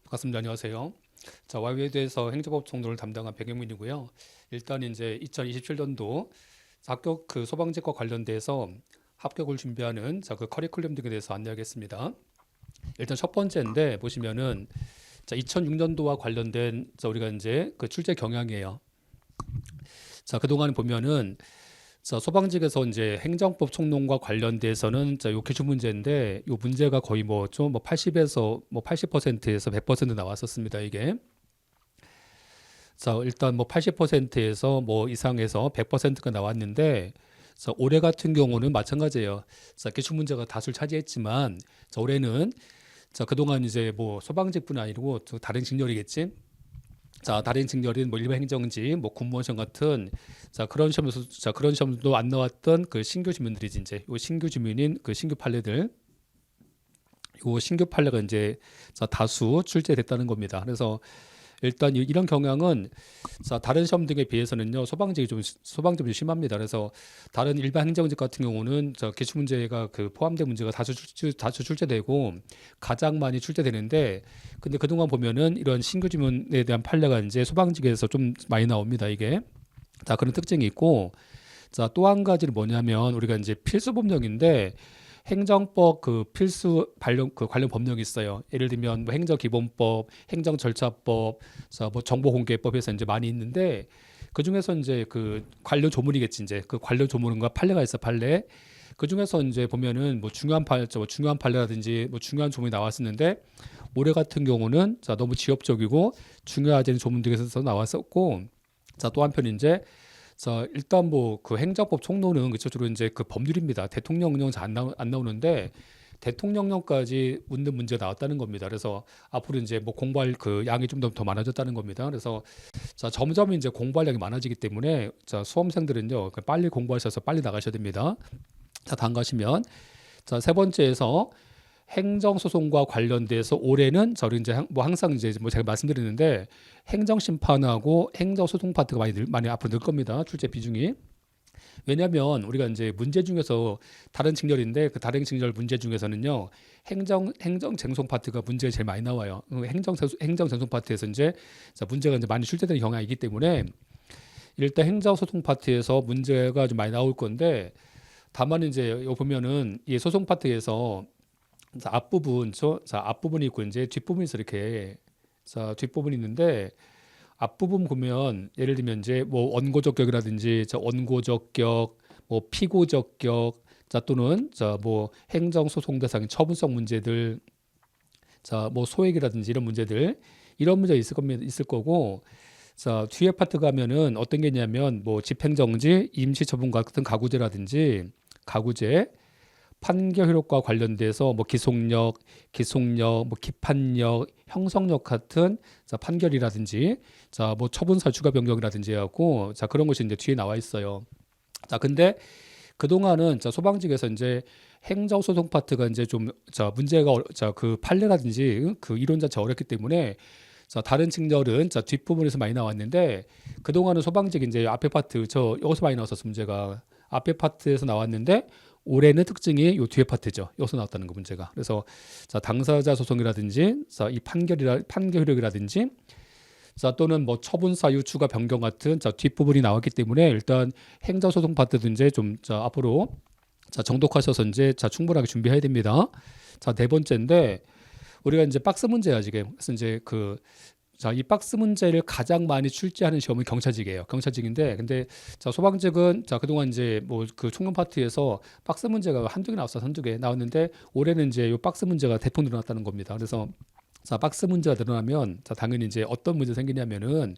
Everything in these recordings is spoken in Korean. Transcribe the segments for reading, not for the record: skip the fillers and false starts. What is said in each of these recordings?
반갑습니다. 안녕하세요. 자, 와이웨이드에서 행정법 총론을 담당한 백영민이고요. 일단 이제 2027년도 합격 그 소방직과 관련돼서 합격을 준비하는 그 커리큘럼 등에 대해서 안내하겠습니다. 일단 첫 번째인데 보시면은 2006년도와 관련된 우리가 이제 그 출제 경향이에요. 자, 그동안 보면은 소방직에서 이제 행정법 총론과 관련돼서는 요 기출 문제인데 요 문제가 거의 뭐 좀 뭐 80에서 뭐 80%에서 100% 나왔었습니다, 이게. 자, 일단 뭐 80%에서 뭐 이상에서 100%가 나왔는데 올해 같은 경우는 마찬가지예요. 자, 기출 문제가 다수를 차지했지만 올해는 그동안 이제 뭐 소방직뿐 아니고 또 다른 직렬이겠지. 자, 다른 직렬인 뭐 일반 행정직, 뭐 공무원 시험 같은 그런 시험도 안 나왔던 그 신규 주민들이지 이제 요 신규 주민인 그 신규 판례들, 요 신규 판례가 이제 다수 출제됐다는 겁니다. 그래서 일단 이런 경향은 다른 시험 등에 비해서는요 소방직이 좀 심합니다. 그래서 다른 일반 행정직 같은 경우는 기출 문제가 그 포함된 문제가 다수 출제되고 가장 많이 출제되는데, 근데 그동안 보면은 이런 신규 지문에 대한 판례가 이제 소방직에서 좀 많이 나옵니다. 이게 다 그런 특징이 있고, 자, 또 한 가지는 뭐냐면 우리가 이제 필수 법령인데 행정법 그 필수 관련 법령이 있어요. 예를 들면 뭐 행정기본법, 행정절차법, 뭐 정보공개법에서 이제 많이 있는데 그 중에서 이제 그 관련 조문이겠지. 이제 그 관련 조문과 판례가 있어, 판례. 그 중에서 이제 보면은 뭐 중요한 판례라든지 뭐 중요한 조문이 나왔었는데 올해 같은 경우는 너무 지엽적이고 중요하지 않은 조문 등에서 나왔었고, 자, 또 한편 이제 일단 뭐 그 행정법 총론은 그쪽으로 이제 그 법률입니다. 대통령령 잘 안 나오는데 대통령령까지 묻는 문제가 나왔다는 겁니다. 그래서 앞으로 이제 뭐 공부할 그 양이 좀 더 많아졌다는 겁니다. 그래서 점점 이제 공부할 양이 많아지기 때문에 수험생들은요 빨리 공부하셔서 빨리 나가셔야 됩니다. 자, 다음 가시면 세 번째에서 행정소송과 관련돼서 올해는 저는 이제 뭐 항상 이제 뭐 제가 말씀드리는데 행정심판하고 행정소송 파트가 많이 앞으로 늘 겁니다. 출제 비중이. 왜냐하면 우리가 이제 문제 중에서 다른 직렬인데 그 다른 직렬 문제 중에서는요 행정쟁송 파트가 문제가 제일 많이 나와요. 행정쟁송 파트에서 이제 문제가 이제 많이 출제되는 경향이 있기 때문에 일단 행정소송 파트에서 문제가 좀 많이 나올 건데, 다만 이제 여기 보면은 이 소송 파트에서 앞부분이 있고 이제 뒷부분이 있어 이렇게. 뒷부분이 있는데 앞부분 보면 예를 들면 이제 뭐 원고적격이라든지 원고적격, 뭐 피고적격, 또는 뭐 행정소송 대상인 처분성 문제들, 뭐 소액이라든지 이런 문제들, 이런 문제가 있을 거고, 뒤에 파트 가면은 어떤 게 있냐면 뭐 집행정지, 임시처분 같은 가구제, 판결 효력과 관련돼서 뭐 기속력, 뭐 기판력, 형성력 같은 판결이라든지 뭐 처분사 추가 변경이라든지 해갖고 그런 것이 이제 뒤에 나와 있어요. 자, 근데 그동안은 소방직에서 이제 행정소송 파트가 이제 좀 문제가 그 판례라든지 그 이론 자체 어렵기 때문에 다른 직렬은 뒷부분에서 많이 나왔는데 그동안은 소방직 이제 앞에 파트 여기서 많이 나왔었어. 문제가 앞에 파트에서 나왔는데 올해는 특징이 요 뒤에 파트죠. 여기서 나왔다는 거 문제가. 그래서 당사자 소송이라든지 이 판결력이라든지 또는 뭐 처분 사유 추가 변경 같은 뒷부분이 나왔기 때문에 일단 행정소송 파트도 이제 좀 앞으로 정독하셔서 이제 충분하게 준비해야 됩니다. 네 번째인데 우리가 이제 박스 문제야 지금. 그래서 이제 이 박스 문제를 가장 많이 출제하는 시험은 경찰직이에요. 경찰직인데, 근데 소방직은 그동안 이제 뭐 그 총론 파트에서 박스 문제가 한두 개 나왔어, 한두 개 나왔는데 올해는 이제 요 박스 문제가 대폭 늘어났다는 겁니다. 그래서 박스 문제가 늘어나면 당연히 이제 어떤 문제 생기냐면은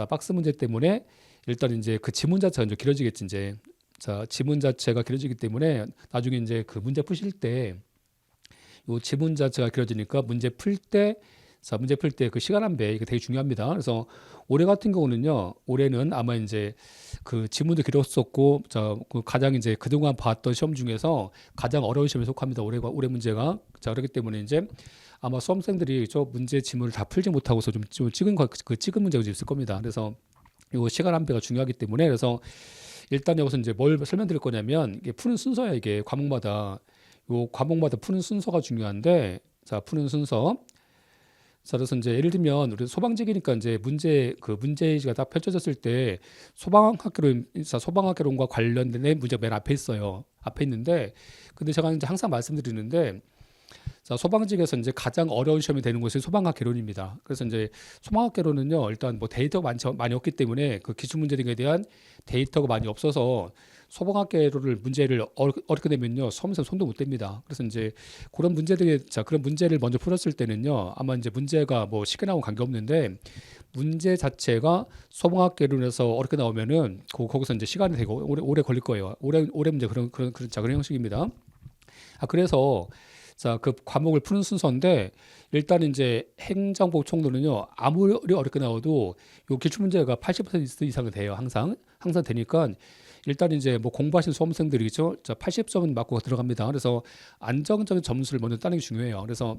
박스 문제 때문에 일단 이제 그 지문 자체가 이제 길어지겠지 이제. 지문 자체가 길어지기 때문에 나중에 이제 그 문제 푸실 때 요 지문 자체가 길어지니까 문제 풀 때 그 시간 안배 이게 되게 중요합니다. 그래서 올해 같은 경우는요, 올해는 아마 이제 그 지문도 길었었고, 그 가장 이제 그동안 봤던 시험 중에서 가장 어려운 시험에 속합니다. 올해 문제가. 그렇기 때문에 이제 아마 수험생들이 저 문제 지문을 다 풀지 못하고서 좀 찍은 문제가 좀 있을 겁니다. 그래서 요 시간 안배가 중요하기 때문에 그래서 일단 여기서 이제 뭘 설명드릴 거냐면 이게 푸는 순서야. 이게 과목마다 푸는 순서가 중요한데, 푸는 순서. 자, 그래서 이제 예를 들면 우리 소방직이니까 이제 문제지가 딱 펼쳐졌을 때 소방학개론과 관련된 문제가 맨 앞에 있어요. 앞에 있는데, 근데 제가 이제 항상 말씀드리는데, 자, 소방직에서 이제 가장 어려운 시험이 되는 것이 소방학 개론입니다. 그래서 이제 소방학 개론은요, 일단 뭐 데이터가 많이 없기 때문에 그 기출 문제 등에 대한 데이터가 많이 없어서 소방학 개론을 문제를 어렵게 되면요, 수험생 손도 못 댑니다. 그래서 이제 그런 문제를 먼저 풀었을 때는요, 아마 이제 문제가 뭐 쉽게 나오면 관계없는데 문제 자체가 소방학 개론에서 어렵게 나오면은 거기서 이제 시간이 되게 오래 걸릴 거예요. 오래 문제 그런 형식입니다. 그래서 자, 그 과목을 푸는 순서인데 일단 이제 행정복 총론은요 아무리 어렵게 나와도 요 기출 문제가 80% 이상은 돼요. 항상 되니까 일단 이제 뭐 공부하신 수험생들이죠. 자, 80점은 맞고 들어갑니다. 그래서 안정적인 점수를 먼저 따는 게 중요해요. 그래서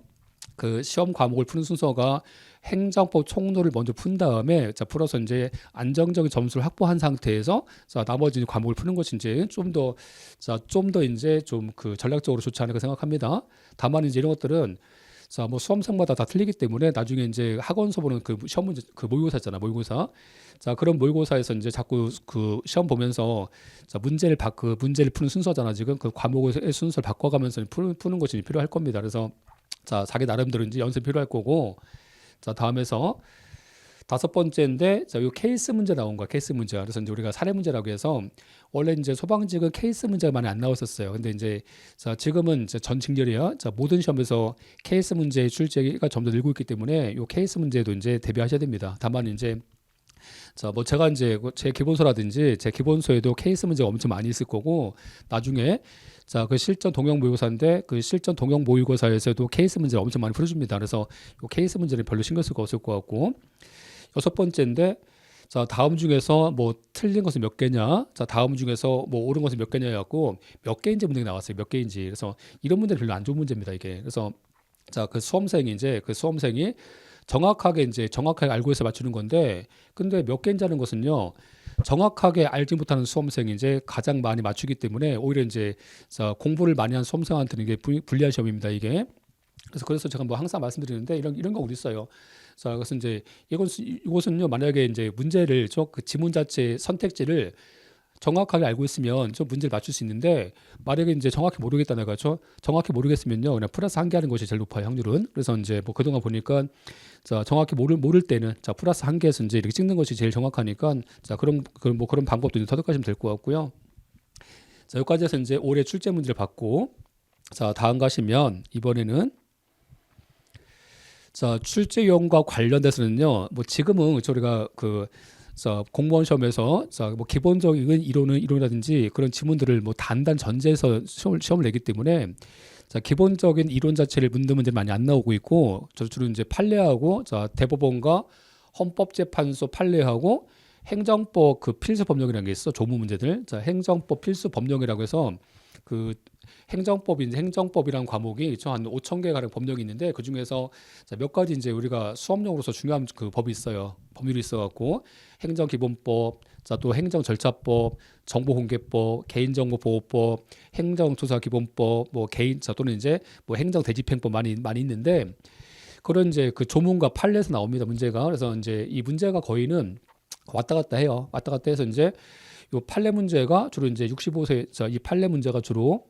그 시험 과목을 푸는 순서가 행정법 총론을 먼저 푼 다음에 자 풀어서 이제 안정적인 점수를 확보한 상태에서 자 나머지 과목을 푸는 것이 이제 좀 더 이제 좀 그 전략적으로 좋지 않을까 생각합니다. 다만 이제 이런 것들은 자 뭐 수험생마다 다 틀리기 때문에 나중에 이제 학원서 보는 그 시험 문제 그 모의고사 있잖아 모의고사. 자 그런 모의고사에서 이제 자꾸 그 시험 보면서 자 문제를 푸는 순서잖아 지금 그 과목의 순서를 바꿔가면서 푸는 것이 필요할 겁니다. 그래서 자, 자기 나름대로 이제 연습 필요할 거고, 자, 다음에서 다섯 번째인데, 자, 요 케이스 문제 나온 거야, 케이스 문제. 그래서 이제 우리가 사례 문제라고 해서, 원래 이제 소방직은 케이스 문제가 많이 안 나왔었어요. 근데 이제, 자, 지금은 이제 전 직렬이야. 자, 모든 시험에서 케이스 문제의 출제가 점점 늘고 있기 때문에, 요 케이스 문제도 이제 대비하셔야 됩니다. 다만 이제, 자, 뭐 제가 이제 제 기본서라든지 제 기본서에도 케이스 문제가 엄청 많이 있을 거고, 나중에 자, 그 실전 동형 모의고사인데 그 실전 동형 모의고사에서도 케이스 문제를 엄청 많이 풀어줍니다. 그래서 이 케이스 문제를 별로 신경 쓸 거 없을 것 같고 여섯 번째인데 자, 다음 중에서 뭐 틀린 것은 몇 개냐? 자, 다음 중에서 뭐 옳은 것은 몇 개냐 해갖고 몇 개인지 문제가 나왔어요. 몇 개인지. 그래서 이런 문제는 별로 안 좋은 문제입니다. 이게. 그래서 자, 그 수험생이 정확하게 알고 있어 맞추는 건데 근데 몇 개인지 하는 것은요. 정확하게 알지 못하는 수험생이 이제 가장 많이 맞추기 때문에 오히려 이제 자, 공부를 많이 한 수험생한테는 이게 불리한 시험입니다. 이게. 그래서 제가 뭐 항상 말씀드리는데 이런 거 어디 있어요. 자, 그래서 이제 이것은요 만약에 이제 문제를 그 지문 자체 선택지를 정확하게 알고 있으면 좀 문제를 맞출 수 있는데 만약에 이제 정확히 모르겠다 내가 정확히 모르겠으면요 그냥 플러스 한 개 하는 것이 제일 높아요 확률은. 그래서 이제 뭐 그동안 보니까 자 정확히 모를 때는 자 플러스 한 개에서 이제 이렇게 찍는 것이 제일 정확하니까 자 그런 방법도 이제 터득하시면 될 것 같고요. 자 여기까지 해서 이제 올해 출제 문제를 받고 자 다음 가시면 이번에는 자 출제위원과 관련돼서는요 뭐 지금은 우리가 자, 공무원 시험에서 자, 뭐 기본적인 이론이라든지 그런 지문들을 뭐 단단 전제해서 시험을 내기 때문에 자, 기본적인 이론 자체를 묻는 문제 많이 안 나오고 있고 주로 이제 판례하고 자, 대법원과 헌법재판소 판례하고 행정법 그 필수 법령이라는 게 있어. 조문 문제들. 자, 행정법 필수 법령이라고 해서 그 행정법이라는 과목이 한 5천 개 가량 법령이 있는데 그 중에서 몇 가지 이제 우리가 수업용으로서 중요한 그 법이 있어요. 법률이 있어갖고 행정기본법, 자 또 행정절차법, 정보공개법, 개인정보보호법, 행정조사기본법, 뭐 개인 자 또는 이제 뭐 행정대집행법 많이 있는데 그런 이제 그 조문과 판례에서 나옵니다 문제가. 그래서 이제 이 문제가 거의는 왔다 갔다 해요. 왔다 갔다 해서 이제 요 판례 문제가 주로 이제 65세 자 이 판례 문제가 주로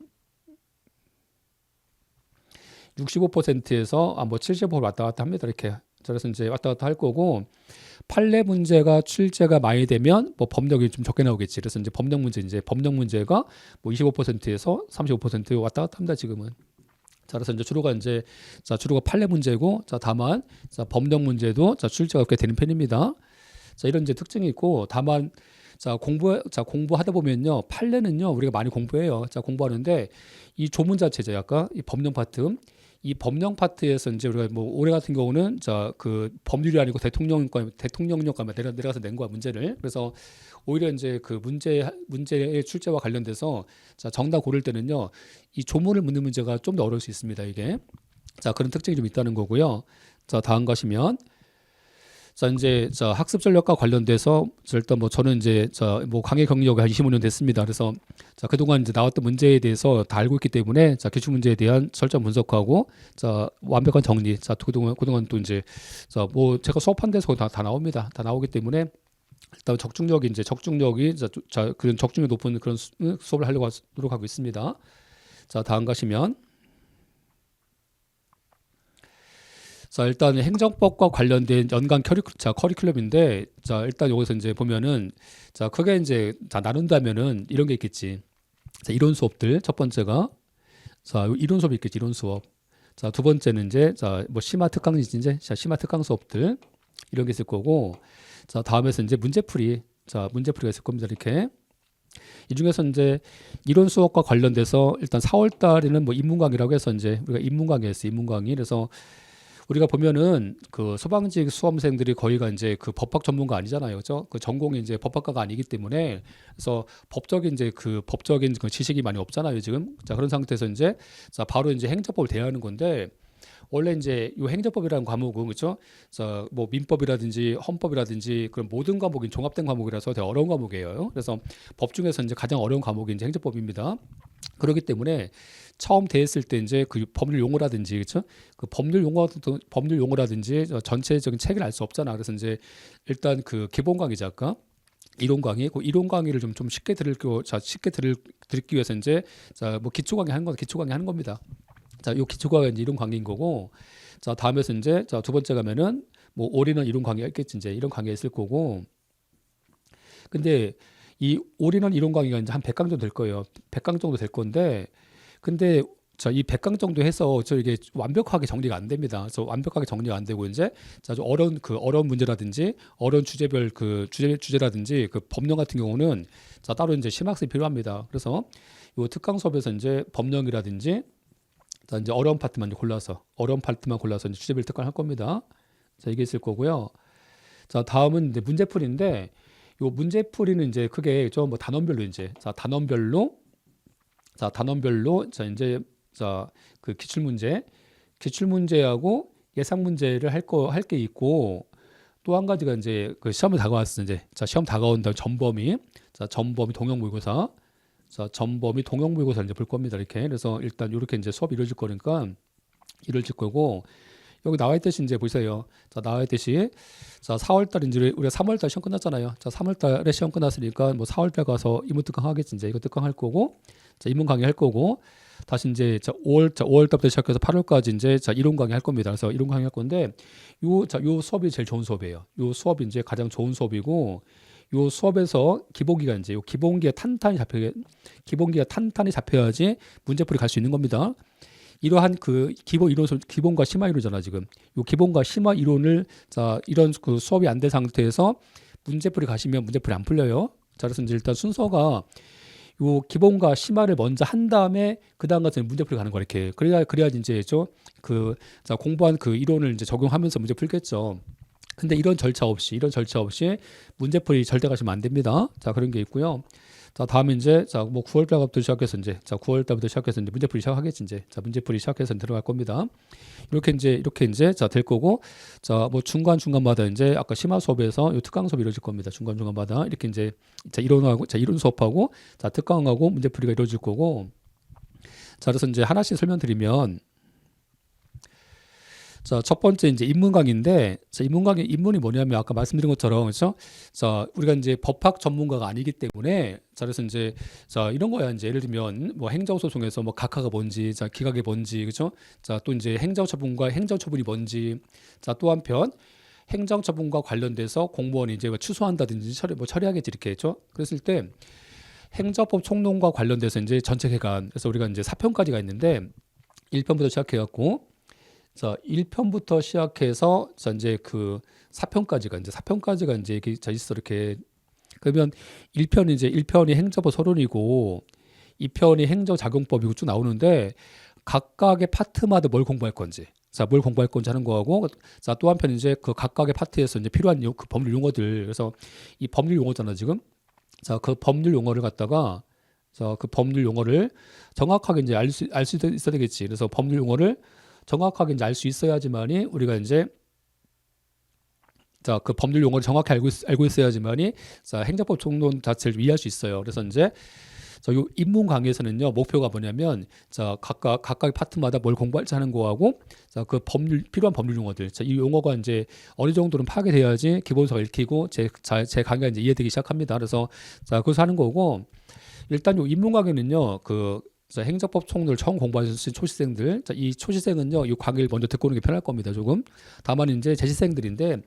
65%에서 뭐 70% 왔다 갔다 합니다. 이렇게. 그래서 이제 왔다 갔다 할 거고 판례 문제가 출제가 많이 되면 뭐 법령이 좀 적게 나오겠지. 그래서 이제 법령 문제가 뭐 25%에서 35% 왔다 갔다 합니다. 지금은. 자, 그래서 이제 주로가 판례 문제고 자, 다만 자, 법령 문제도 자, 출제가 꽤 되는 편입니다. 자, 이런 이제 특징이 있고 다만 공부하다 보면요. 판례는요. 우리가 많이 공부해요. 자, 공부하는데 이 조문 자체죠. 약간 이 법령 파트. 이 법령 파트에서 이제 우리가 뭐 올해 같은 경우는 자, 그 법률이 아니고 대통령령까지 내려가서 낸 거야, 문제를. 그래서 오히려 이제 그 문제의 출제와 관련돼서 자, 정답 고를 때는요. 이 조문을 묻는 문제가 좀 더 어려울 수 있습니다, 이게. 자, 그런 특징이 좀 있다는 거고요. 자, 다음 가시면 자, 이제 학습 전략과 관련돼서 일단 뭐 저는 이제 뭐 강의 경력이 한 25년 됐습니다. 그래서 그동안 이제 나왔던 문제에 대해서 다 알고 있기 때문에 기출 문제에 대한 철저한 분석하고 완벽한 정리. 그동안 또 이제 뭐 제가 수업한 데서 다 나옵니다. 다 나오기 때문에 일단 그런 적중력이 높은 그런 수업을 하려고 노력하고 있습니다. 자, 다음 가시면 일단 행정법과 관련된 연간 커리큘럼인데 일단 여기서 이제 보면은 크게 이제 나눈다면은 이런 게 있겠지. 이론 수업들 첫 번째가 이론 수업이 있겠지. 이론 수업. 두 번째는 이제 뭐 심화 특강 수업들 이런 게 있을 거고 다음에서 이제 문제풀이가 있을 겁니다. 이렇게 이 중에서 이제 이론 수업과 관련돼서 일단 4월 달에는 뭐 인문 강의라고 해서 이제 우리가 인문 강의. 그래서 우리가 보면은 그 소방직 수험생들이 거의가 이제 그 법학 전문가 아니잖아요. 그죠? 그 전공이 이제 법학과가 아니기 때문에 그래서 법적인 그 지식이 많이 없잖아요, 지금. 그런 상태에서 이제 바로 이제 행정법을 대하는 건데 원래 이제 이 행정법이라는 과목은 그렇죠? 뭐 민법이라든지 헌법이라든지 그런 모든 과목이 종합된 과목이라서 되게 어려운 과목이에요. 그래서 법 중에서 이제 가장 어려운 과목이 이제 행정법입니다. 그렇기 때문에 처음 대했을 때 이제 그 법률 용어라든지 그렇죠? 그 법률 용어라든지 전체적인 책을 알 수 없잖아. 그래서 이제 일단 그 기본 강의자 아까 이론 강의, 그 이론 강의를 좀 쉽게 듣기 위해서 이제 뭐 기초 강의 하는 겁니다. 요 기초 강의 이제 이론 강의인 거고, 다음에서 이제 두 번째 가면은 뭐 올인원 이론 강의가 있겠지. 이제 이런 강의가 있을 거고. 근데 이 올인원 이론 강의가 이제 한 100강 정도 될 거예요. 100강 정도 될 건데 근데 이 100강 정도 해서 이게 완벽하게 정리가 안 됩니다. 그래서 완벽하게 정리가 안 되고 이제 좀 어려운 문제라든지 어려운 주제별 주제라든지 그 법령 같은 경우는 따로 이제 심학습이 필요합니다. 그래서 요 특강 수업에서 이제 법령이라든지 이제 어려운 파트만 골라서 이제 주제별 특강을 할 겁니다. 이게 있을 거고요. 다음은 이제 문제풀이인데 요 문제풀이는 이제 크게 좀 뭐 단원별로 이제 단원별로 이제 그 기출문제하고 예상 문제를 할 게 있고 또 한 가지가 이제 그 시험이 다가왔어. 이제 시험 다가온다. 전범위 동형모의고사 이제 볼 겁니다. 이렇게. 그래서 일단 이렇게 이제 수업이 이루어질 거고 여기 나와 있듯이 이제 보세요. 나와 있듯이 4월 달 이제 우리가 3월 달 시험 끝났잖아요. 3월 달에 시험 끝났으니까 뭐 4월 달 가서 인문 특강 하겠지. 이제 이거 특강 할 거고 인문 강의 할 거고 다시 이제 5월 달부터 시작해서 8월까지 이제 이론 강의 할 겁니다. 그래서 이론 강의 할 건데 요 수업이 제일 좋은 수업이에요. 요 수업이 이제 가장 좋은 수업이고 요 수업에서 기본기가 탄탄히 잡혀야지 문제풀이 갈 수 있는 겁니다. 이러한 그 기본과 심화 이론이잖아 지금. 요 기본과 심화 이론을 이런 그 수업이 안 된 상태에서 문제풀이 가시면 문제풀이 안 풀려요. 그래서 이제 일단 순서가 요 기본과 심화를 먼저 한 다음에 그 다음 가서 문제풀이 가는 거 이렇게. 그래야지 이제 공부한 그 이론을 이제 적용하면서 문제 풀겠죠. 근데 이런 절차 없이 문제풀이 절대 가시면 안 됩니다. 그런 게 있고요. 다음에 이제 뭐 9월 달부터 시작해서 이제 문제풀이 시작하겠지. 이제 문제풀이 시작해서 들어갈 겁니다. 이렇게 이제 될 거고 뭐 중간마다 이제 아까 심화 수업에서 요 특강 수업이 이루어질 겁니다. 중간마다 이렇게 이제 이론 수업하고 특강하고 문제풀이가 이루어질 거고 그래서 이제 하나씩 설명드리면 첫 번째 이제 인문 강의인데 인문이 뭐냐면 아까 말씀드린 것처럼 그렇죠? 우리가 이제 법학 전문가가 아니기 때문에 그래서 이제 이런 거야. 이제 예를 들면 뭐 행정소송에서 뭐 각하가 뭔지 기각이 뭔지 그렇죠? 또 이제 행정처분이 뭔지 또 한편 행정처분과 관련돼서 공무원이 이제 뭐 취소한다든지 처리하겠지 이렇게 했죠. 그랬을 때 행정법 총론과 관련돼서 이제 전체 개관 그래서 우리가 이제 4편까지가 있는데 1편부터 시작해갖고 1편부터 시작해서 이제 그 4편까지가 이제 이렇게 있어 이렇게. 그러면 1편이 행정법 서론이고 2편이 행정작용법이고 쭉 나오는데 각각의 파트마다 뭘 공부할 건지 하는 거하고 또 한편 이제 그 각각의 파트에서 이제 필요한 그 법률 용어들 그래서 이 법률 용어잖아 지금. 그 법률 용어를 갖다가 그 법률 용어를 정확하게 이제 알 수 있어야 되겠지. 그래서 법률 용어를 정확하게 이제 알 수 있어야지만이 우리가 이제 자, 그 법률 용어를 정확히 알고 있어야지만이 자, 행정법 총론 자체를 이해할 수 있어요. 그래서 이제 요 입문 강의에서는요 목표가 뭐냐면 자 각각의 파트마다 뭘 공부할지 하는 거하고 자 그 법률 필요한 법률 용어들 자 이 용어가 이제 어느 정도는 파악이 돼야지 기본서 읽히고 제 강의가 이제 이해되기 시작합니다. 그래서 자 그것을 하는 거고 일단 요 입문 강의는요 그 자, 행정법 총론을 처음 공부하신 초시생들 자, 이 초시생은요 이 강의를 먼저 듣고 오는 게 편할 겁니다. 조금 다만 이제 재시생들인데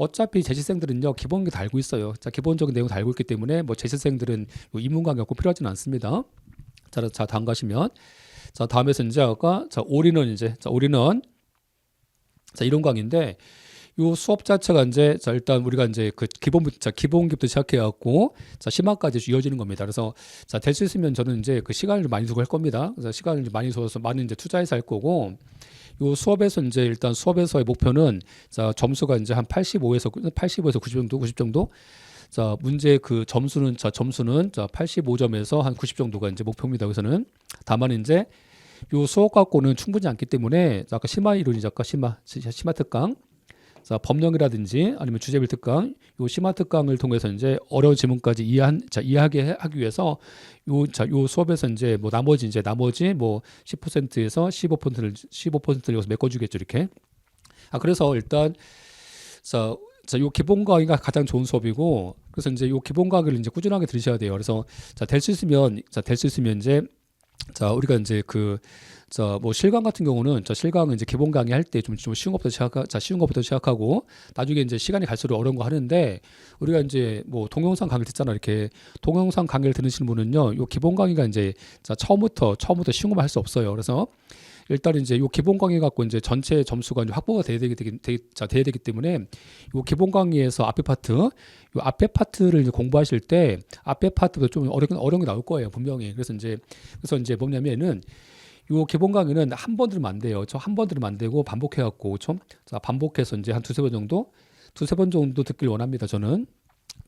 어차피 재시생들은요 기본기 다 알고 있어요. 자 기본적인 내용 다 알고 있기 때문에 뭐 재시생들은 입문 강의가 꼭 필요하지는 않습니다. 자 다음 가시면 자 다음에서 이제 아까 자 올인원 이제 자 올인원 자 이론 강의인데 요 수업 자체가 이제 자 일단 우리가 이제 그 기본기부터 시작해 갖고 자 심화까지 이어지는 겁니다. 그래서 자 될 수 있으면 저는 이제 그 시간을 좀 많이 두고 할 겁니다. 그래서 시간을 좀 많이 둬서 많이 이제 투자해서 할 거고 요 수업에서 이제 일단 수업에서의 목표는 자 점수가 이제 한 85에서 90 정도 자 문제 그 점수는 자 85점에서 한 90 정도가 이제 목표입니다. 그래서는 다만 이제 요 수업 갖고는 충분히 않기 때문에 아까 심화 이론이죠. 아까 심화 특강 자 법령이라든지 아니면 주제별 특강 요 심화 특강을 통해서 이제 어려운 지문까지 이해하게 하기 위해서 요 수업에서 이제 뭐 나머지 뭐 10%에서 15%를 여기서 메꿔주겠죠 이렇게. 그래서 일단 요 기본 강의가 가장 좋은 수업이고 그래서 이제 요 기본 강의를 이제 꾸준하게 들으셔야 돼요. 그래서 될 수 있으면 이제 자 우리가 이제 뭐 실강 같은 경우는 실강은 이제 기본 강의 할 때 좀 쉬운 것부터 시작하고 나중에 이제 시간이 갈수록 어려운 거 하는데 우리가 이제 뭐 동영상 강의를 듣잖아. 이렇게 동영상 강의를 들으시는 분은요 요 기본 강의가 이제 처음부터 쉬운 것만 할 수 없어요. 그래서 일단 이제 요 기본 강의 갖고 이제 전체 점수가 이제 확보가 돼야 되기 때문에 요 기본 강의에서 앞에 파트를 이제 공부하실 때 앞에 파트도 좀 어려운 게 나올 거예요 분명히. 그래서 이제 뭐냐면은 요 기본 강의는 한 번 들으면 안 돼요. 한 번 들으면 안 되고 반복해 갖고 자 반복해서 이제 한 두세 번 정도 듣길 원합니다. 저는.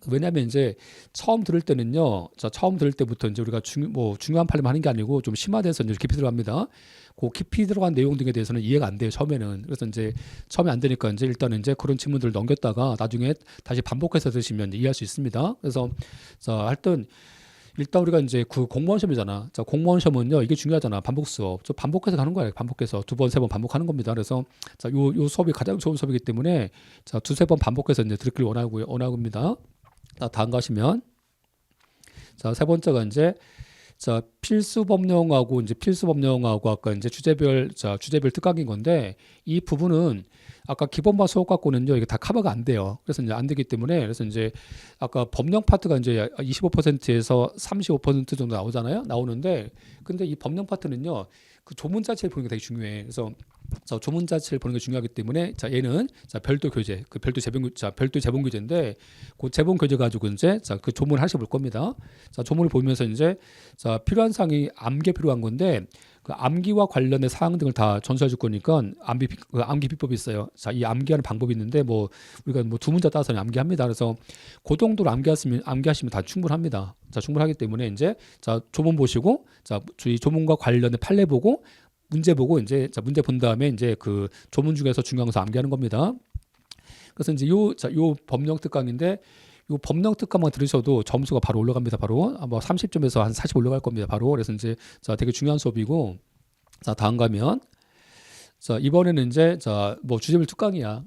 왜냐하면 이제 처음 들을 때는요. 자 처음 들을 때부터 이제 우리가 중요한 판례만 하는 게 아니고 좀 심화돼서 이제 깊이 들어갑니다. 그 깊이 들어간 내용 등에 대해서는 이해가 안 돼요 처음에는. 그래서 이제 처음에 안 되니까 이제 일단은 이제 그런 질문들을 넘겼다가 나중에 다시 반복해서 들으시면 이해할 수 있습니다. 그래서 자 하여튼 일단 우리가 이제 그 공무원 시험이잖아. 자 공무원 시험은요 이게 중요하잖아. 반복 수업. 반복해서 가는 거야. 반복해서 두 번 세 번 반복하는 겁니다. 그래서 요 수업이 가장 좋은 수업이기 때문에 자 두세 번 반복해서 이제 듣길 원하고입니다. 자 다음 가시면 자 세 번째가 이제 자 필수 법령하고 아까 이제 주제별 특강인 건데 이 부분은 아까 기본반 수업 갖고는요 이게 다 커버가 안 돼요. 그래서 이제 안 되기 때문에 그래서 이제 아까 법령 파트가 이제 25%에서 35% 정도 나오는데 근데 이 법령 파트는요 그 조문 자체를 보는 게 되게 중요해. 그래서 조문 자체를 보는 게 중요하기 때문에 자 얘는 별도 교재 별도 재본 교재인데 그 재본 교재 가지고 이제 그 조문을 하셔 볼 겁니다. 자 조문을 보면서 이제 필요한 사항이 암기가 필요한 건데 그 암기와 관련된 사항 등을 다 전수해 줄 거니까 암기 비법이 있어요. 자 이 암기하는 방법이 있는데 뭐 우리가 뭐 두 문자 따서 암기합니다. 그래서 그 정도로 암기하시면 다 충분합니다. 자 충분하기 때문에 이제 조문 보시고 이 조문과 관련된 판례 보고 문제 보고 이제 문제 본 다음에 이제 그 조문 중에서 중요한 것을 암기하는 겁니다. 그래서 이제 요 법령 특강인데 요 법령 특강만 들으셔도 점수가 바로 올라갑니다. 바로 뭐 30점에서 한 40 올라갈 겁니다. 바로. 그래서 이제 되게 중요한 수업이고 자 다음 가면 자 이번에는 이제 뭐 주제별 특강이야.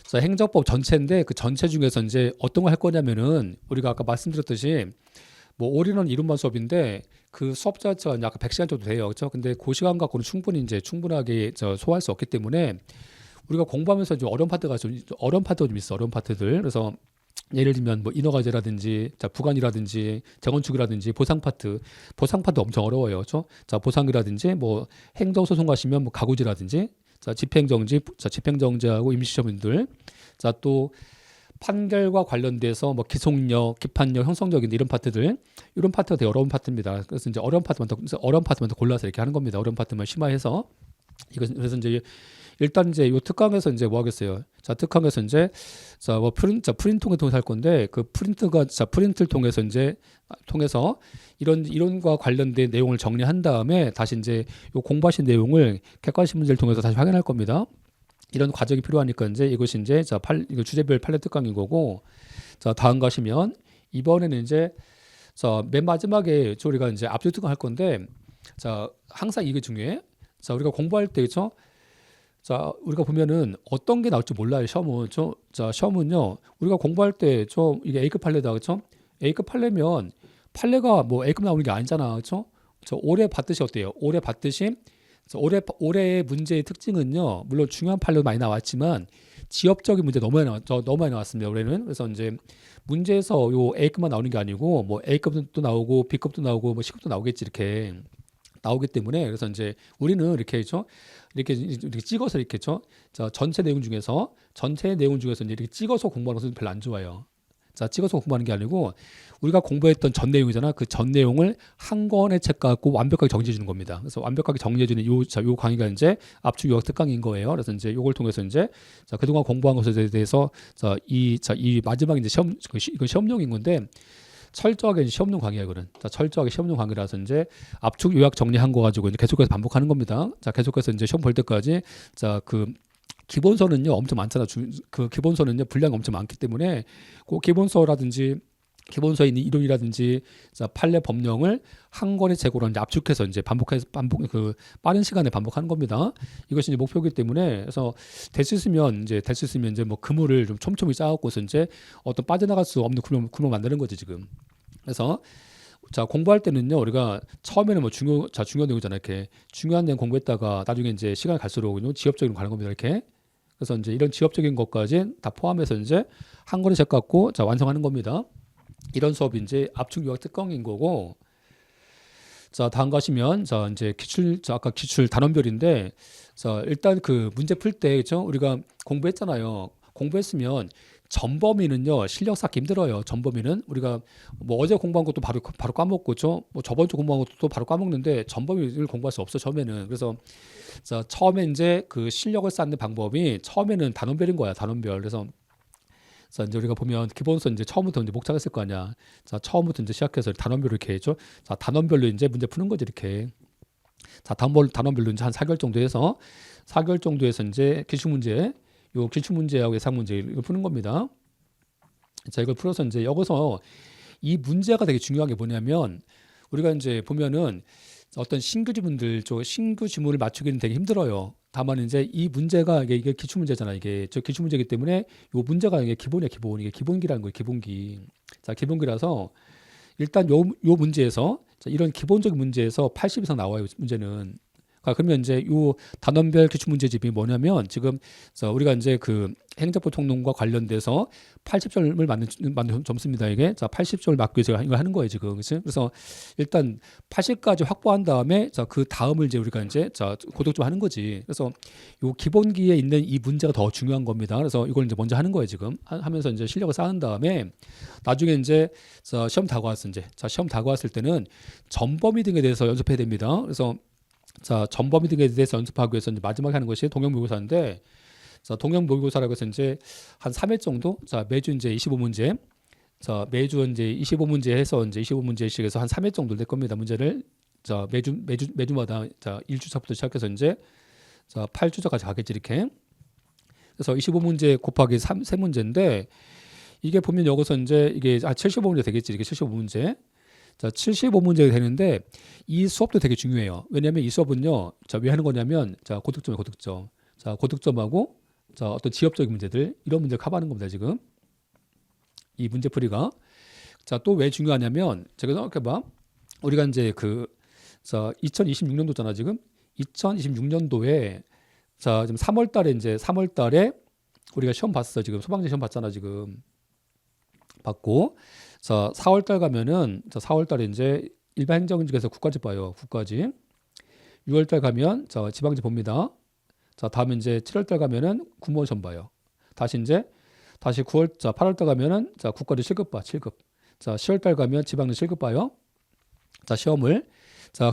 자 행정법 전체인데 그 전체 중에서 이제 어떤 거 할 거냐면은 우리가 아까 말씀드렸듯이 뭐 올인원 이론만 수업인데 그 수업 자체가 약간 100시간 정도 돼요. 그렇죠? 근데 그 시간 갖고는 충분하게 소화할 수 없기 때문에 우리가 공부하면서 좀 어려운 파트가 좀 있어. 어려운 파트들. 그래서 예를 들면 뭐 인허가제라든지 부관이라든지 재건축이라든지 보상 파트 엄청 어려워요. 그렇죠? 자 보상이라든지 뭐 행정소송 가시면 뭐 가구제라든지 집행정지하고 임시시험인들 또 판결과 관련돼서 뭐 기속력, 기판력, 형성력인 이런 파트가 되게 어려운 파트입니다. 그래서 이제 어려운 파트만 더 골라서 이렇게 하는 겁니다. 어려운 파트만 심화해서 그래서 이제 일단 이제 요 특강에서 이제 뭐 하겠어요. 자 특강에서 이제 뭐 프린트를 통해서 할 건데 그 프린트를 통해서 이론과 관련된 내용을 정리한 다음에 다시 이제 요 공부하신 내용을 객관식 문제를 통해서 다시 확인할 겁니다. 이런 과정이 필요하니까 이제 이것이 이제 이거 주제별 판례 특강인 거고. 자, 다음 가시면 이번에는 이제 맨 마지막에 우리가 이제 압축 특강 할 건데, 자, 항상 이게 중요해. 자, 우리가 공부할 때 그죠? 자, 우리가 보면은 어떤 게 나올지 몰라요. 시험은. 자, 시험은요. 우리가 공부할 때 이게 A급 판례다. 그죠? A급 판례면 판례가 뭐 A급 나오는 게 아니잖아. 그죠? 올해 봤듯이 어때요? 올해 봤듯이 올해의 문제의 특징은요. 물론 중요한 판례도 많이 나왔지만 지역적인 문제 너무 많이 나왔습니다. 올해는. 그래서 이제 문제에서 요 A급만 나오는 게 아니고 뭐 A급도 나오고 B급도 나오고 뭐 C급도 나오겠지 이렇게 나오기 때문에. 그래서 이제 우리는 이렇게 찍어서 이렇게 전체 내용 중에서 이제 이렇게 찍어서 공부하는 것은 별로 안 좋아요. 자, 찍어서 공부하는 게 아니고 우리가 공부했던 전 내용이잖아. 그 전 내용을 한 권의 책 갖고 완벽하게 정리해 주는 겁니다. 그래서 완벽하게 정리해 주는 요 강의가 이제 압축 요약 특강인 거예요. 그래서 이제 요걸 통해서 이제 그동안 공부한 것에 대해서 이 마지막 이제 이건 시험용인 건데 철저하게 시험용 강의야 이거는. 자, 철저하게 시험용 강의라서 이제 압축 요약 정리한 거 가지고 이제 계속해서 반복하는 겁니다. 자, 계속해서 이제 시험 볼 때까지 그 기본서는요 엄청 많잖아. 그 기본서는요 분량이 엄청 많기 때문에 그 기본서에 있는 이론이라든지 판례 법령을 한 권의 책으로 이제 압축해서 이제 반복 빠른 시간에 반복하는 겁니다. 이것이 이제 목표이기 때문에. 그래서 될 수 있으면 이제 뭐 그물을 좀 촘촘히 짜갖고서 이제 어떤 빠져나갈 수 없는 구멍 만드는 거지 지금. 그래서 자, 공부할 때는요 우리가 처음에는 뭐 중요한 내용이잖아. 이렇게 중요한 내용 공부했다가 나중에 이제 시간이 갈수록 지엽적으로 가는 겁니다. 이렇게. 그래서 이제 이런 지엽적인 것까지 다 포함해서 이제 한 권의 책 갖고 완성하는 겁니다. 이런 수업이 이제 압축 요약 특강인 거고. 자, 다음 가시면 이제 아까 기출 단원별인데, 일단 그 문제 풀 때 그죠? 우리가 공부했잖아요. 공부했으면 전범위는요 실력 쌓기 힘들어요. 전범위는 우리가 뭐 어제 공부한 것도 바로 까먹고 뭐 저번 주 공부한 것도 또 바로 까먹는데 전범위를 공부할 수 없어 처음에는. 그래서 처음에 이제 그 실력을 쌓는 방법이 처음에는 단원별인 거야. 단원별. 그래서 이제 우리가 보면 기본서 이제 처음부터 이제 목차했을 거 아니야. 자, 처음부터 이제 시작해서 단원별로 이렇게 했죠. 자, 단원별로 이제 문제 푸는 거지 이렇게. 자, 단원별로 이제 한 4개월 정도 해서 이제 기출 문제하고 예상 문제 이걸 푸는 겁니다. 자, 이걸 풀어서 이제 여기서 이 문제가 되게 중요한 게 뭐냐면 우리가 이제 보면은 어떤 신규 지문을 맞추기는 되게 힘들어요. 다만 이제 이 문제가 이게 기출 문제잖아. 이게 기출 문제이기 때문에 이 문제가 이게 기본이야, 기본. 이게 기본기라는 거예요, 기본기. 자, 기본기라서 일단 요 문제에서 이런 기본적인 문제에서 80 이상 나와요, 문제는. 그러면 이제 요 단원별 기출 문제집이 뭐냐면 지금 우리가 이제 그 행정보통론과 관련돼서 80점을 맞는 점수입니다. 이게 80점을 맞기 위해서 이거 하는 거예요 지금. 그래서 일단 80까지 확보한 다음에 그 다음을 이제 우리가 이제 고득점 하는 거지. 그래서 요 기본기에 있는 이 문제가 더 중요한 겁니다. 그래서 이걸 이제 먼저 하는 거예요 지금. 하면서 이제 실력을 쌓은 다음에 나중에 이제 시험 다가왔을 때는 전범위 등에 대해서 연습해야 됩니다. 그래서 전범위 등에 대해서 연습하기 위해서 이제 마지막에 하는 것이 동형 모의고사인데, 동형 모의고사라고 해서 이제 한 3회 정도, 매주 이제 25문제, 매주 이제 25문제 해서 이제 25문제씩 해서 한 3회 정도 낼 겁니다. 문제를. 매주마다 1주차부터 시작해서 이제 8주차까지 가겠지 이렇게. 그래서 25문제 곱하기 3문제인데 이게 보면 여기서 이제 이게 75문제 되겠지. 이게 75문제. 75문제가 되는데 이 수업도 되게 중요해요. 왜냐하면 이 수업은요, 왜 하는 거냐면, 고득점. 고득점하고, 어떤 지엽적인 문제들, 이런 문제를 커버하는 겁니다, 지금. 이 문제풀이가. 또 왜 중요하냐면, 제가 생각해봐. 우리가 이제 2026년도잖아, 지금. 2026년도에, 지금 3월 달에 우리가 시험 봤어, 지금. 소방제 시험 봤잖아, 지금. 받고. 4월달 가면은 4월달에 이제 일반 행정직에서 국가직 봐요. 국가직. 6월달 가면 지방직 봅니다. 다음에 이제 7월달 가면은 공무원 시험 봐요. 다시 8월달 가면은 국가직 7급 봐. 7급. 10월달 가면 지방직 7급 봐요. 시험을.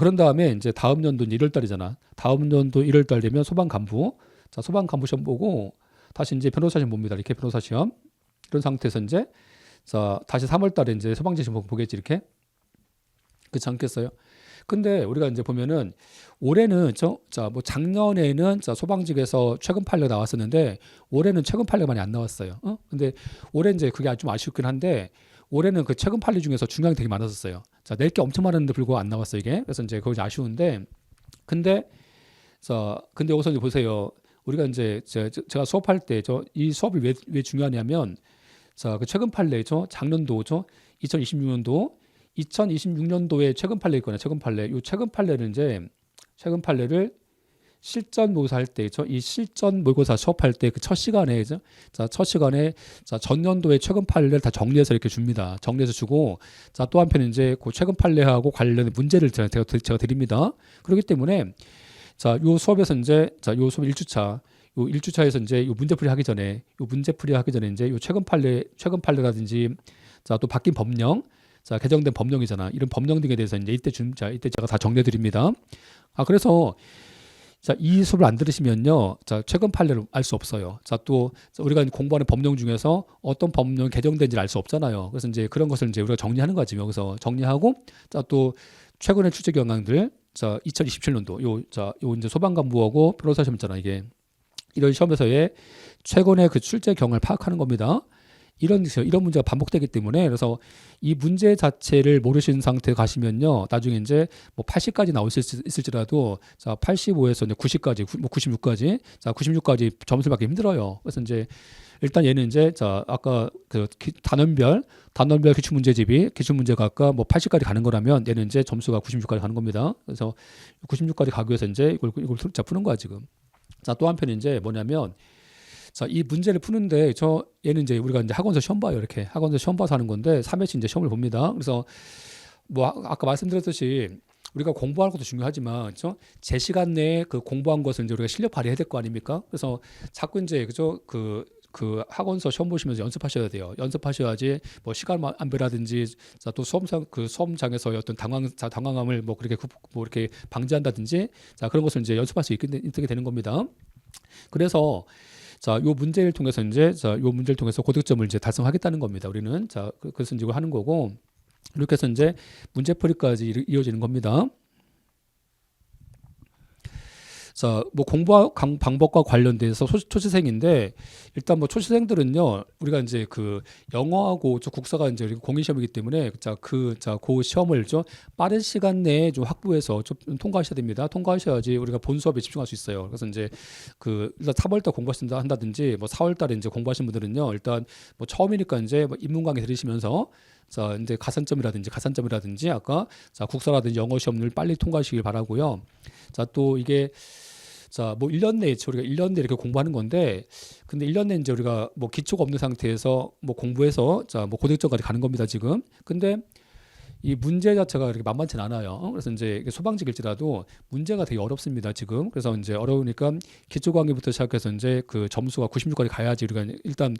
그런 다음에 이제 다음 연도 1월달이잖아. 다음 연도 1월달 되면 소방간부. 소방간부 시험 보고 다시 이제 변호사 시험 봅니다. 이렇게 변호사 시험. 이런 상태에서 이제 다시 3월 달에 이제 소방제 시험 보겠지 이렇게. 그렇지 않겠어요? 근데 우리가 이제 보면은 올해는 뭐 작년에는 소방직에서 최근 판례가 나왔었는데 올해는 최근 판례가 많이 안 나왔어요. 근데 올해 이제 그게 좀 아쉽긴 한데 올해는 그 최근 판례 중에서 중요한 게 되게 많았었어요. 낼 게 엄청 많았는데 불구하고 안 나왔어 이게. 그래서 이제 그거 좀 아쉬운데 근데 근데 여기서 이제 보세요. 우리가 이제 제가 수업할 때 이 수업이 왜 중요하냐면 그 최근 판례죠. 작년도죠. 2026년도 2026년도에 최근 판례 있거나 최근 판례. 이 최근 판례는 이제 최근 판례를 실전 모의고사 할 때죠. 이 실전 모의고사 수업할 때 그 첫 시간에 첫 시간에 전년도의 최근 판례를 다 정리해서 이렇게 줍니다. 정리해서 주고 또 한편 이제 그 최근 판례하고 관련된 문제를 제가 드립니다. 그렇기 때문에 요 수업에서 이제 요 수업 1주차 요 1주차에서 이제 요 문제풀이 하기 전에 이제 요 최근 판례라든지 또 바뀐 법령 개정된 법령이잖아. 이런 법령 등에 대해서 이제 이때 제가 다 정리해 드립니다. 그래서 이 수업을 안 들으시면요. 최근 판례를 알 수 없어요. 또 우리가 공부하는 법령 중에서 어떤 법령이 개정된지를 알 수 없잖아요. 그래서 이제 그런 것을 이제 우리가 정리하는 거지. 여기서 정리하고 또 최근의 출제 경향들 2027년도 요 이제 소방관부하고 변호사 시험 있잖아. 이게 이런 시험에서의 최근의 그 출제 경향을 파악하는 겁니다. 이런 문제가 반복되기 때문에 그래서 이 문제 자체를 모르시는 상태에 가시면요. 나중에 이제 뭐 80까지 나올 수 있을지라도 85에서 이제 90까지, 96까지, 96까지 점수를 받기 힘들어요. 그래서 이제 일단 얘는 이제 아까 그 단원별 기출 문제가 아까 뭐 80까지 가는 거라면 얘는 이제 점수가 96까지 가는 겁니다. 그래서 96까지 가기 위해서 이제 이걸 푸는 거야 지금. 또 한편 이제 뭐냐면 이 문제를 푸는데 얘는 이제 우리가 이제 학원에서 시험 봐요. 이렇게 학원에서 시험 봐서 하는 건데 3회치 이제 시험을 봅니다. 그래서 뭐 아까 말씀드렸듯이 우리가 공부하는 것도 중요하지만 제 시간 내에 그 공부한 것을 이제 우리가 실력 발휘해야 될 거 아닙니까? 그래서 자꾸 이제 그 학원서 시험 보시면서 연습하셔야 돼요. 연습하셔야지 뭐 시간 안배라든지 또 수험장에서의 어떤 당황함을 뭐 그렇게 뭐 이렇게 방지한다든지 그런 것을 이제 연습할 수 있게 되는 겁니다. 그래서 요 문제를 통해서 요 문제를 통해서 고득점을 이제 달성하겠다는 겁니다. 우리는 그래서 이제 이걸 하는 거고 이렇게 해서 이제 문제풀이까지 이어지는 겁니다. 뭐 공부 방법과 관련돼서 초시생인데 일단 뭐 초시생들은요 우리가 이제 그 영어하고 국사가 이제 공인 시험이기 때문에 그 시험을 좀 빠른 시간 내에 좀 확보해서 좀 통과하셔야 됩니다. 통과하셔야지 우리가 본 수업에 집중할 수 있어요. 그래서 이제 일단 3월달 공부하신다든지 뭐 4월달에 이제 공부하신 분들은요 일단 뭐 처음이니까 이제 뭐 입문 강의 들으시면서 이제 가산점이라든지 아까 국사라든지 영어 시험을 빨리 통과하시길 바라고요. 또 이게 뭐 1년 내에 우리가 1년 내에 이렇게 공부하는 건데 근데 1년 내에 이제 우리가 뭐 기초가 없는 상태에서 뭐 공부해서 뭐 고득점까지 가는 겁니다, 지금. 근데 이 문제 자체가 이렇게 만만치 않아요. 그래서 이제 소방직일지라도 문제가 되게 어렵습니다, 지금. 그래서 이제 어려우니까 기초 강의부터 시작해서 이제 그 점수가 96까지 가야지 우리가 일단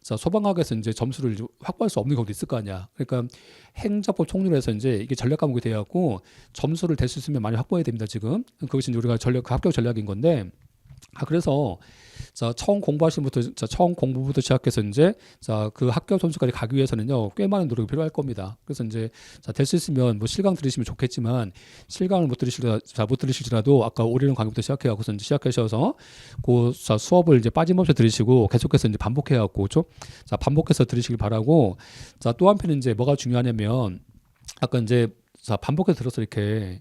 소방학에서 이제 점수를 확보할 수 없는 경우도 있을 거 아니야. 그러니까 행정법 총론에서 이제 이게 전략 과목이 되어갖고 점수를 될 수 있으면 많이 확보해야 됩니다, 지금. 그것이 이제 우리가 합격 전략인 건데. 그래서 처음 공부부터 시작해서 이제 그 합격 점수까지 가기 위해서는요 꽤 많은 노력이 필요할 겁니다. 그래서 이제 될 수 있으면 뭐 실강 들으시면 좋겠지만 실강을 못 들으실지라도 아까 올해는 강의부터 시작해갖고서 이제 시작하셔서 그 수업을 이제 빠짐없이 들으시고 계속해서 이제 반복해갖고 반복해서 들으시길 바라고. 또 한편은 이제 뭐가 중요하냐면 아까 이제 반복해서 들어서 이렇게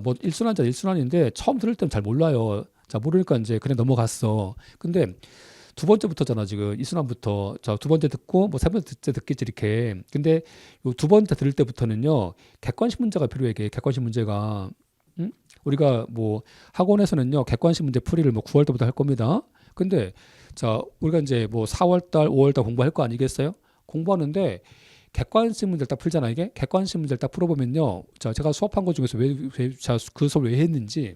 뭐 1순환인데 처음 들을 때는 잘 몰라요. 모르니까 이제 그냥 넘어갔어. 근데 두 번째부터잖아, 지금. 이순환부터. 두 번째 듣고, 뭐 세 번째 듣겠지, 이렇게. 근데 요 두 번째 들을 때부터는요, 객관식 문제가 필요해, 객관식 문제가. 우리가 뭐 학원에서는요, 객관식 문제 풀이를 뭐 9월 달부터 할 겁니다. 근데, 우리가 이제 뭐 4월 달, 5월 달 공부할 거 아니겠어요? 공부하는데, 객관식 문제를 딱 풀잖아, 이게. 객관식 문제를 딱 풀어보면요, 제가 수업한 것 중에서 그 수업을 왜 했는지,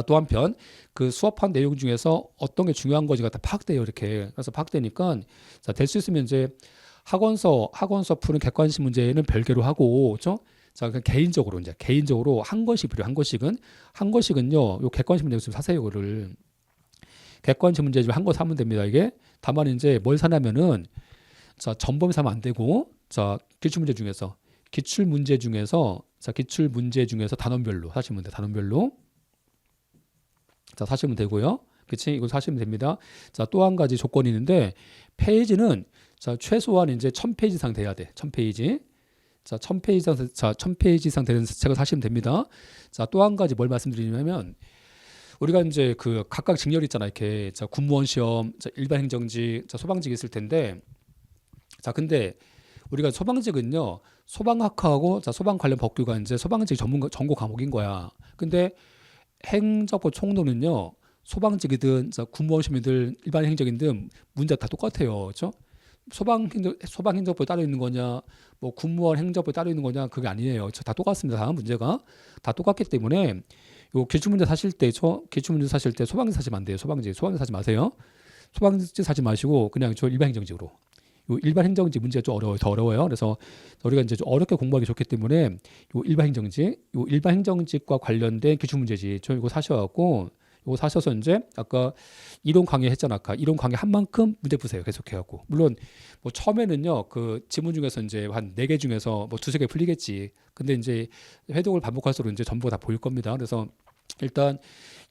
또 한편 그 수업한 내용 중에서 어떤 게 중요한 거지가 다 파악돼요, 이렇게. 그래서 파악되니까 될 수 있으면 이제 학원서 푸는 객관식 문제는 별개로 하고, 그렇죠? 그냥 개인적으로 한 권씩 필요, 한 권씩은요, 요 객관식 문제 좀 사세요, 이거를. 객관식 문제 좀 한 권 사면 됩니다, 이게. 다만 이제 뭘 사냐면은 전범위 사면 안 되고, 기출 문제 중에서 자, 기출 문제 중에서 단원별로 사시면 돼. 단원별로. 자, 사시면 되고요. 그치? 이거 사시면 됩니다. 자, 또 한 가지 조건이 있는데 페이지는 자, 최소한 이제 1000페이지 이상 돼야 돼. 1000페이지. 자, 1000페이지 이상, 자, 1000페이지 이상 되는 책을 사시면 됩니다. 자, 또 한 가지 뭘 말씀드리냐면 우리가 이제 그 각각 직렬 있잖아. 이렇게 자, 군무원 시험, 자, 일반 행정직, 자, 소방직 있을 텐데 자, 근데 우리가 소방직은요. 소방학과하고 자, 소방 관련 법규가 이제 소방직 전공 과목인 거야. 근데 행정법 총론은요. 소방직이든 자, 군무원 시험이든 일반 행정이든 문제 다 똑같아요. 그렇죠? 소방행정법에 따로 있는 거냐, 뭐 군무원 행정법에 따로 있는 거냐, 그게 아니에요. 다 똑같습니다. 다음 문제가 다 똑같기 때문에 요 기출문제 사실 때, 기출문제 사실 때 소방직 사시면 안 돼요. 소방직 사지 마세요. 소방직 사지 마시고 그냥 저 일반 행정직으로. 요 일반 행정직 문제가 좀 어려워요. 더 어려워요. 그래서 우리가 이제 좀 어렵게 공부하기 좋기 때문에 요 일반 행정직과 관련된 기출문제지. 저 이거 사셔갖고 이거 사셔서 이제 아까 이론 강의 했잖아. 아까 이론 강의 한 만큼 문제 푸세요. 계속해갖고. 물론 뭐 처음에는요 그 지문 중에서 이제 한 4개 중에서 뭐 2~3개 풀리겠지. 근데 이제 회독을 반복할수록 이제 전부 다 보일 겁니다. 그래서 일단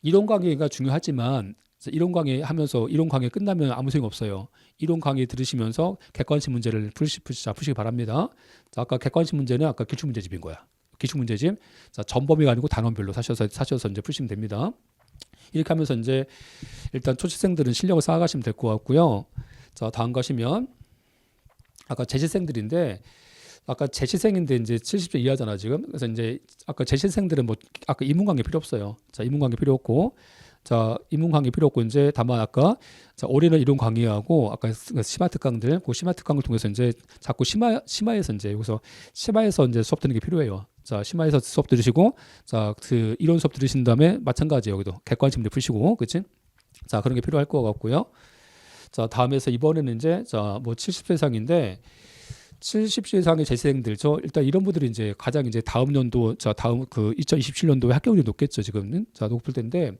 이론 강의가 중요하지만 이론 강의 하면서 이론 강의 끝나면 아무 소용 없어요. 이론 강의 들으시면서 객관식 문제를 푸시기 바랍니다. 자, 아까 객관식 문제는 아까 기출문제집인 거야. 기출문제집. 자, 전범위가 아니고 단원별로 사셔서 이제 푸시면 됩니다. 이렇게 하면서 이제 일단 초시생들은 실력을 쌓아가시면 될 것 같고요. 자, 다음 가시면 아까 재시생들인데 아까 재시생인데 이제 70세 이하잖아 지금. 그래서 이제 아까 재시생들은 뭐 아까 인문관계 필요 없어요. 자, 인문관계 필요 없고 자, 인문관계 필요 없고 이제 다만 아까 자, 올해는 이론 강의하고 아까 심화 특강들 그 심화 특강을 통해서 이제 자꾸 심화에서 이제 여기서 심화에서 이제 수업 듣는 게 필요해요. 자, 심화에서 수업 들으시고 자, 그 이론 수업 들으신 다음에 마찬가지 여기도 객관식 문제 푸시고 그치? 자, 그런 게 필요할 것 같고요. 자, 다음에서 이번에는 이제 자, 뭐 70세 이상인데 70세 이상의 재생들 저 일단 이런 분들이 이제 가장 이제 다음 연도 자, 다음 그 2027년도에 합격률이 높겠죠, 지금은. 자, 높을 텐데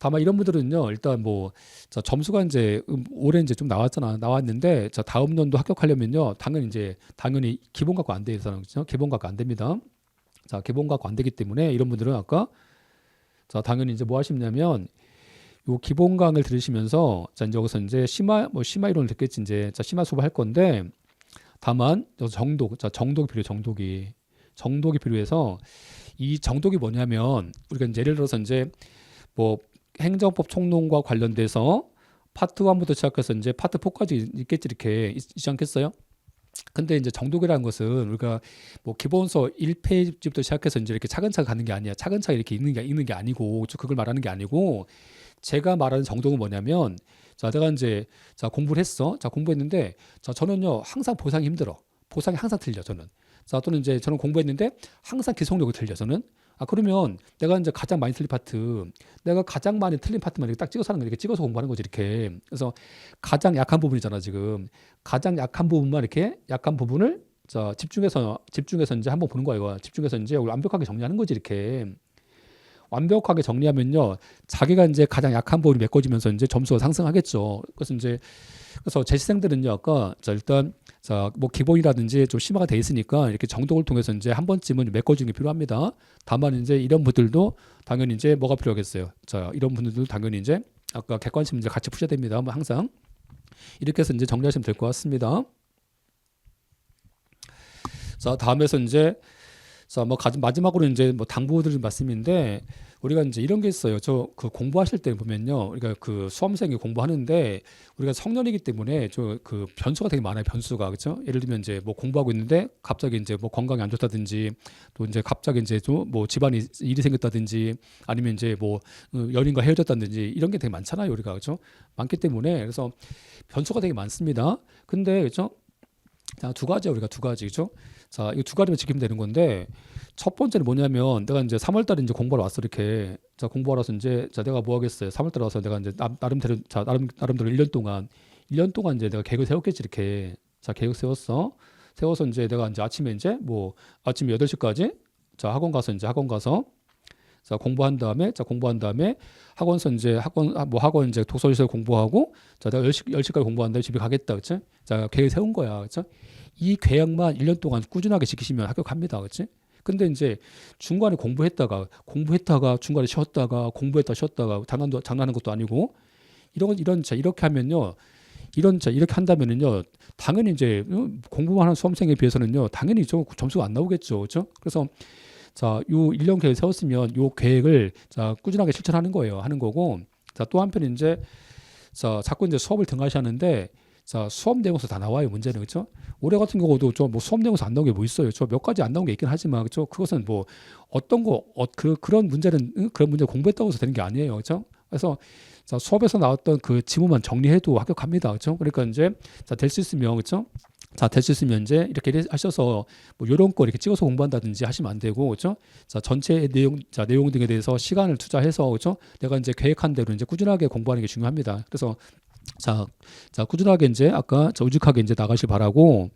다만 이런 분들은요 일단 뭐 자, 점수가 이제 올해 이제 좀 나왔는데 자, 다음 년도 합격하려면요 당연히 기본과가 안 돼요. 그렇죠? 기본과가 안 됩니다. 자, 기본과가 안 되기 때문에 이런 분들은 아까 자, 당연히 이제 뭐 하시냐면 요 기본 강을 들으시면서 자, 이제 여기서 이제 심화 이론을 듣겠지. 이제 자, 심화 수업을 할 건데 다만 정독이 필요해요. 정독이 필요해서 이 정독이 뭐냐면 우리가 이제 예를 들어서 이제 뭐 행정법 총론과 관련돼서 파트 1부터 시작해서 이제 파트 4까지 있겠지. 이렇게 있지 않겠어요? 근데 이제 정독이라는 것은 우리가 뭐 기본서 1페이지부터 시작해서 이제 이렇게 차근차근 가는 게 아니야. 차근차근 이렇게 있는 게 아니고 그걸 말하는 게 아니고 제가 말하는 정독은 뭐냐면 자, 내가 이제 자, 공부를 했어. 자, 공부했는데 자, 저는요 항상 보상이 힘들어. 보상이 항상 틀려 저는. 자, 또는 이제 저는 공부했는데 항상 기속력이 틀려 저는. 아, 그러면 내가 이제 가장 많이 틀린 파트, 내가 가장 많이 틀린 파트만 이렇게 딱 찍어서 하는 거, 이렇게 찍어서 공부하는 거지, 이렇게. 그래서 가장 약한 부분이잖아, 지금. 가장 약한 부분만 이렇게, 약한 부분을 자, 집중해서 이제 한번 보는 거야, 이거. 집중해서 이제 완벽하게 정리하는 거지, 이렇게. 완벽하게 정리하면요, 자기가 이제 가장 약한 부분이 메꿔지면서 이제 점수가 상승하겠죠. 그래서 재시생들은요, 아까 자, 일단 자, 뭐 기본이라든지 좀 심화가 돼 있으니까 이렇게 정독을 통해서 이제 한 번쯤은 메꿔주는 게 필요합니다. 다만 이제 이런 분들도 당연히 이제 뭐가 필요하겠어요. 자, 이런 분들도 당연히 이제 아까 객관식 문제 같이 푸셔야 됩니다. 뭐 항상 이렇게 해서 이제 정리하시면 될 것 같습니다. 자, 다음에서 이제 자, 뭐 마지막으로 이제 뭐 당부드린 말씀인데 우리가 이제 이런 게 있어요. 저 그 공부하실 때 보면요, 우리가 그 수험생이 공부하는데 우리가 성년이기 때문에 저 그 변수가 되게 많아요. 변수가 그렇죠? 예를 들면 이제 뭐 공부하고 있는데 갑자기 이제 뭐 건강이 안 좋다든지 또 이제 갑자기 이제 또 뭐 집안이 일이 생겼다든지 아니면 이제 뭐 연인과 헤어졌다든지 이런 게 되게 많잖아요. 우리가 그렇죠? 많기 때문에 그래서 변수가 되게 많습니다. 근데 그렇죠? 자, 두 가지야 우리가 두 가지 그죠? 자, 이 두 가지만 지키면 되는 건데 첫 번째는 뭐냐면 내가 이제 3월 달에 이제 공부하러 왔어 이렇게. 자, 공부하러 와서 이제 자, 내가 뭐 하겠어요? 3월 달에 와서 내가 이제 나름대로 자, 나름대로 1년 동안 이제 내가 계획을 세웠겠지 이렇게. 자, 계획 세워서 이제 내가 이제 아침에 아침 8시까지 자, 학원 가서 자, 공부한 다음에 학원서 이제 학원 이제 독서실에서 공부하고 자, 내가 10시까지 공부한 다음에 집에 가겠다. 그치? 자, 계획 세운 거야. 그치? 이 계획만 1년 동안 꾸준하게 지키시면 합격합니다. 그치? 근데 이제 중간에 공부했다가 중간에 쉬었다가 공부했다 쉬었다가 장난하는 것도 아니고 이렇게 하면요. 이렇게 한다면은요. 당연히 이제 공부만 하는 수험생에 비해서는요. 당연히 좀 점수가 안 나오겠죠. 그렇죠? 그래서 자, 요 1년 계획 세웠으면 요 계획을 자, 꾸준하게 실천하는 거예요. 하는 거고. 자, 또 한편 이제 자, 자꾸 이제 수업을 등하시는데 자, 수업 내용에서 다 나와요. 문제는. 그렇죠? 올해 같은 경우도 좀 뭐 수업 내용에서 안 나온 게 뭐 있어요. 저 몇 가지 안 나온 게 있긴 하지만 그렇죠? 그것은 뭐 어떤 거 그런 문제는 그런 문제 공부했다고 해서 되는 게 아니에요. 그렇죠? 그래서 자, 수업에서 나왔던 그 지문만 정리해도 합격합니다. 그렇죠? 그러니까 이제 자, 될 수 있으면 그렇죠? 자, 될 수 있으면 이제 이렇게 하셔서 뭐 요런 거 이렇게 찍어서 공부한다든지 하시면 안 되고 그렇죠? 자, 전체 내용 등에 대해서 시간을 투자해서 그렇죠? 내가 이제 계획한 대로 이제 꾸준하게 공부하는 게 중요합니다. 그래서 자, 꾸준하게 이제 아까 우직하게 이제 나가실 바라고.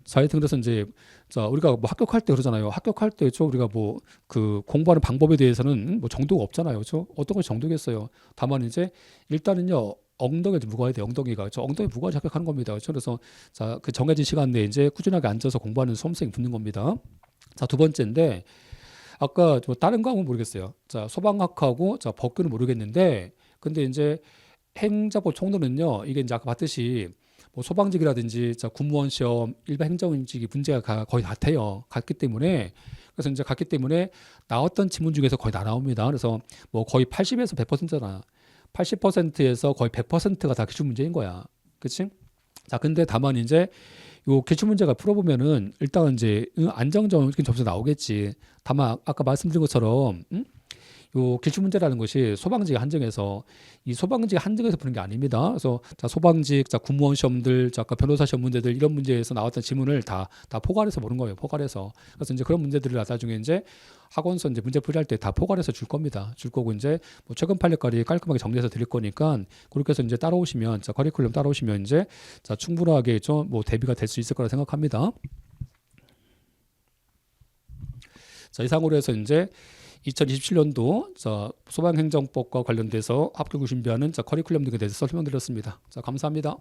자, 하여튼 그래서 이제 자, 우리가 뭐 합격할 때 그러잖아요. 합격할 때 저 우리가 뭐 그 공부하는 방법에 대해서는 뭐 정도가 없잖아요. 저 어떤 것이 정도겠어요. 다만 이제 일단은요. 엉덩이에 무거워야 돼. 엉덩이가 저 엉덩이 무거워야 합격하는 겁니다. 그렇죠? 그래서 자, 그 정해진 시간 내에 이제 꾸준하게 앉아서 공부하는 수험생이 붙는 겁니다. 자, 두 번째인데 아까 뭐 다른 과목은 모르겠어요. 자, 소방학하고 자, 법규는 모르겠는데 근데 이제 행자법 총론은요. 이게 이제 아까 봤듯이 뭐 소방직이라든지 자, 군무원 시험, 일반 행정직이 문제가 거의 같아요. 같기 때문에 그래서 이제 같기 때문에 나왔던 지문 중에서 거의 다 나옵니다. 그래서 뭐 거의 80에서 100%잖아. 80%에서 거의 100%가 다 기출 문제인 거야. 그치? 자, 근데 다만 이제 요 기출 문제가 풀어보면은 일단 이제 안정적인 점수 나오겠지. 다만 아까 말씀드린 것처럼 요 기출 문제라는 것이 소방직에 한정해서 이 소방직에 한정해서 푸는 게 아닙니다. 그래서 자, 소방직, 자, 군무원 시험들, 자, 아까 변호사 시험 문제들 이런 문제에서 나왔던 지문을 다 포괄해서 보는 거예요. 포괄해서. 그래서 이제 그런 문제들을 나중에 이제 학원서 이제 문제 풀이할 때 다 포괄해서 줄 겁니다. 줄 거고 이제 뭐 최근 판례까지 깔끔하게 정리해서 드릴 거니까 그렇게 해서 이제 따라오시면 자, 커리큘럼 따라오시면 이제 자, 충분하게 좀 뭐 대비가 될 수 있을 거라 생각합니다. 자, 이상으로 해서 이제 2027년도 소방행정법과 관련돼서 합격을 준비하는 커리큘럼 등에 대해서 설명드렸습니다. 자, 감사합니다.